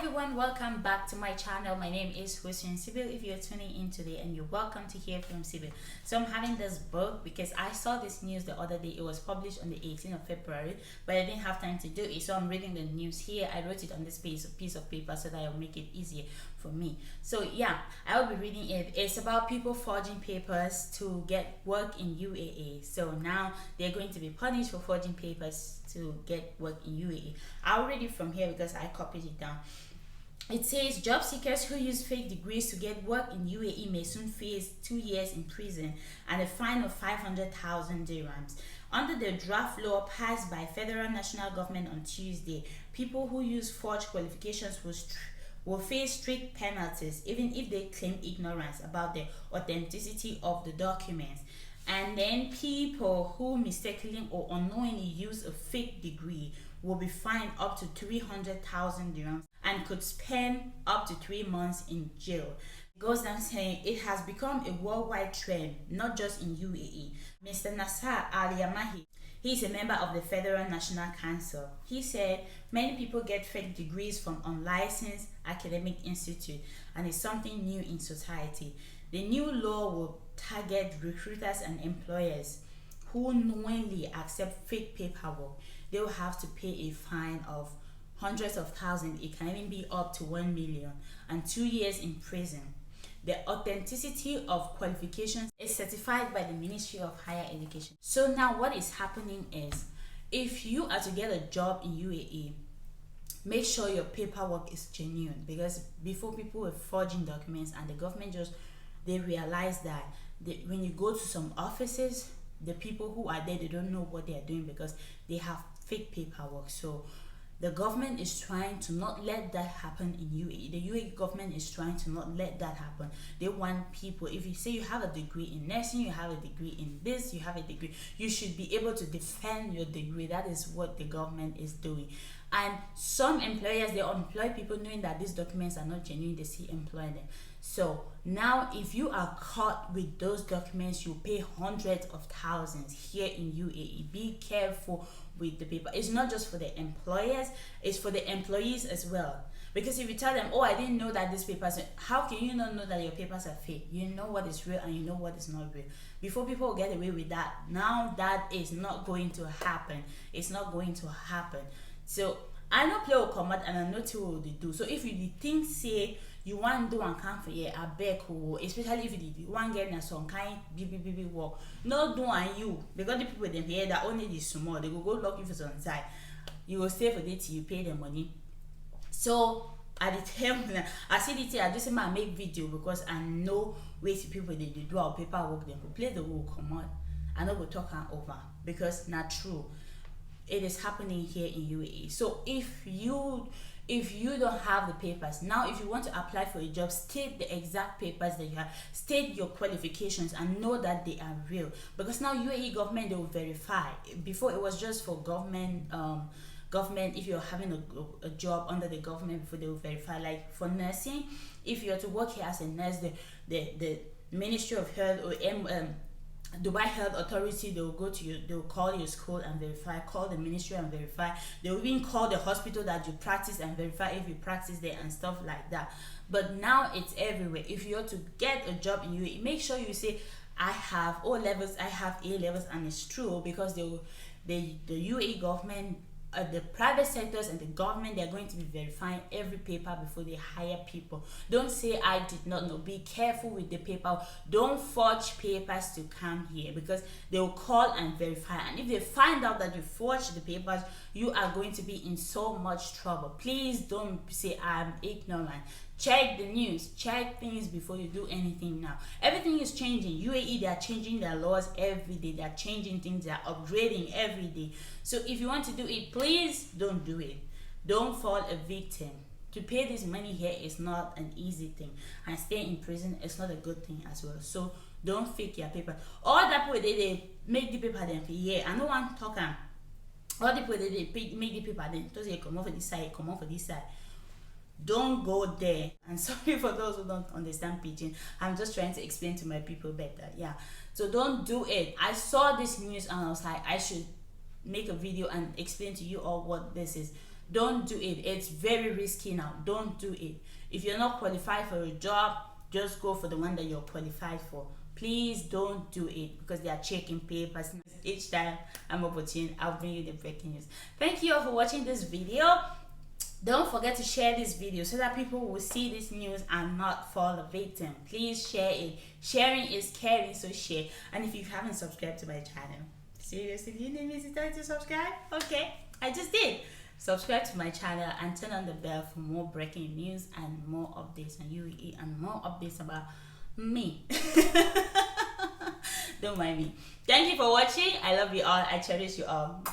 everyone, welcome back to my channel. My name is Sybil. If you're tuning in today, and you're welcome to hear from Sybil. So I'm having this book because I saw this news the other day. It was published on the 18th of February, but I didn't have time to do it, so I'm reading the news here. I wrote it on this piece of paper so that it'll make it easier for me. So yeah, I will be reading it. It's about people forging papers to get work in UAE. So now they're going to be punished for forging papers to get work in UAE. I'll read it from here because I copied it down. It says job seekers who use fake degrees to get work in UAE may soon face 2 years in prison and a fine of 500,000 dirhams. Under the draft law passed by federal national government on Tuesday, people who use forged qualifications will face strict penalties even if they claim ignorance about the authenticity of the documents. And then people who mistakenly or unknowingly use a fake degree will be fined up to 300,000 dirhams and could spend up to 3 months in jail. It goes down saying it has become a worldwide trend, not just in UAE. Mr. Nasser Al-Yamahi, he's a member of the Federal National Council. He said many people get fake degrees from unlicensed academic institutes, and it's something new in society. The new law will target recruiters and employers who knowingly accept fake paperwork. They will have to pay a fine of hundreds of thousands. It can even be up to 1 million and 2 years in prison. The authenticity of qualifications is certified by the Ministry of Higher Education. So now what is happening is, if you are to get a job in UAE, make sure your paperwork is genuine, because before people were forging documents, and the government they realize that when you go to some offices, the people who are there, they don't know what they are doing because they have fake paperwork. So the government is trying to not let that happen in UAE. The UAE government is trying to not let that happen. They want people, if you say you have a degree in nursing, you have a degree in this, you have a degree, you should be able to defend your degree. That is what the government is doing. And some employers, they employ people knowing that these documents are not genuine, they still employ them. So now if you are caught with those documents, you pay hundreds of thousands here in UAE. Be careful with the paper. It's not just for the employers, it's for the employees as well. Because if you tell them, oh, I didn't know that these papers, how can you not know that your papers are fake? You know what is real and you know what is not real. Before people get away with that, now that is not going to happen. It's not going to happen. So I know play will come out, and I know two will do. So if you think say you want to do and come for here, I beg who, especially if you want to get some kind BBB work, no do on you, because the people them here that only this small, they will go looking for some side. You will stay for it till you pay them money. So at the time I see the I just make video because I know ways people they do our paperwork, they will play the will come out. I know we'll talk over because not true. It is happening here in UAE. So if you don't have the papers, now if you want to apply for a job, state the exact papers that you have, state your qualifications, and know that they are real, because now UAE government, they will verify. Before it was just for government, if you're having a job under the government, before they will verify. Like for nursing, if you're to work here as a nurse, the Ministry of Health or Dubai Health Authority, they will go to you, they will call your school and verify, call the ministry and verify. They will even call the hospital that you practice and verify if you practice there and stuff like that. But now it's everywhere. If you're to get a job in UAE, make sure you say, I have O levels, I have A levels, and it's true, because the UAE government, the private sectors and the government, they're going to be verifying every paper before they hire people. Don't say I did not know. Be careful with the paper. Don't forge papers to come here, because they will call and verify, and if they find out that you forged the papers, you are going to be in so much trouble. Please don't say I'm ignorant. Check the news, check things before you do anything. Now everything is changing. UAE, they are changing their laws every day. They are changing things, they are upgrading every day. So if you want to do it, please don't do it. Don't fall a victim. To pay this money here is not an easy thing, and stay in prison is not a good thing as well. So don't fake your paper. All that way they make the paper them for here. I know one talking. All the way they make the paper then just say come on for this side, come on for this side. Don't go there. And sorry for those who don't understand pidgin. I'm just trying to explain to my people better. Yeah. So don't do it. I saw this news and I was like, I should make a video and explain to you all what this is. Don't do it. It's very risky now. Don't do it. If you're not qualified for a job, just go for the one that you're qualified for. Please don't do it, because they are checking papers. Each time I'm opportune, I'll bring you the breaking news. Thank you all for watching this video. Don't forget to share this video so that people will see this news and not fall a victim. Please share it. Sharing is caring, so share. And if you haven't subscribed to my channel, seriously, you need me to tell you to subscribe? Okay, I just did. Subscribe to my channel and turn on the bell for more breaking news and more updates on UAE and more updates about me. Don't mind me. Thank you for watching. I love you all. I cherish you all.